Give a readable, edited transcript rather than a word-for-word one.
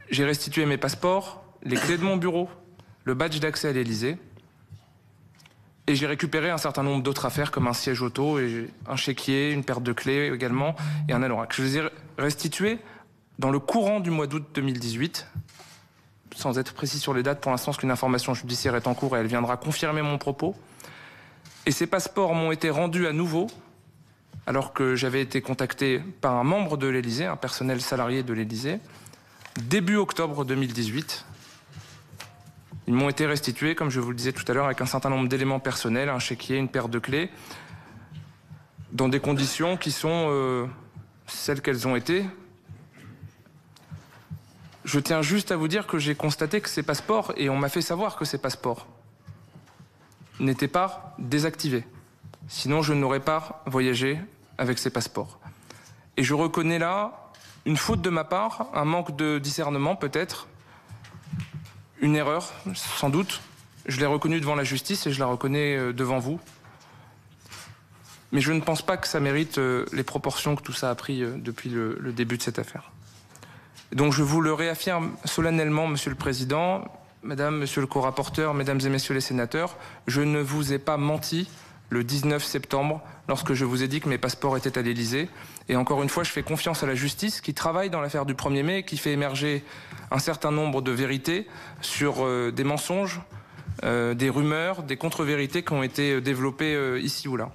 J'ai restitué mes passeports, les clés de mon bureau, le badge d'accès à l'Élysée. Et j'ai récupéré un certain nombre d'autres affaires comme un siège auto, et un chéquier, une paire de clés également et un anorak. Je les ai restitués dans le courant du mois d'août 2018, sans être précis sur les dates pour l'instant, parce qu'une information judiciaire est en cours et elle viendra confirmer mon propos. Et ces passeports m'ont été rendus à nouveau, alors que j'avais été contacté par un membre de l'Élysée, un personnel salarié de l'Élysée, début octobre 2018. Ils m'ont été restitués, comme je vous le disais tout à l'heure, avec un certain nombre d'éléments personnels, un chéquier, une paire de clés, dans des conditions qui sont celles qu'elles ont été. Je tiens juste à vous dire que j'ai constaté que ces passeports, et on m'a fait savoir que ces passeports n'étaient pas désactivés. Sinon, je n'aurais pas voyagé avec ces passeports. Et je reconnais là une faute de ma part, un manque de discernement peut-être, une erreur, sans doute. Je l'ai reconnue devant la justice et je la reconnais devant vous. Mais je ne pense pas que ça mérite les proportions que tout ça a pris depuis le début de cette affaire. Donc je vous le réaffirme solennellement, Monsieur le Président, Madame, Monsieur le co-rapporteur, Mesdames et Messieurs les sénateurs, je ne vous ai pas menti le 19 septembre lorsque je vous ai dit que mes passeports étaient à l'Élysée. Et encore une fois, je fais confiance à la justice qui travaille dans l'affaire du 1er mai et qui fait émerger un certain nombre de vérités sur des mensonges, des rumeurs, des contre-vérités qui ont été développées ici ou là.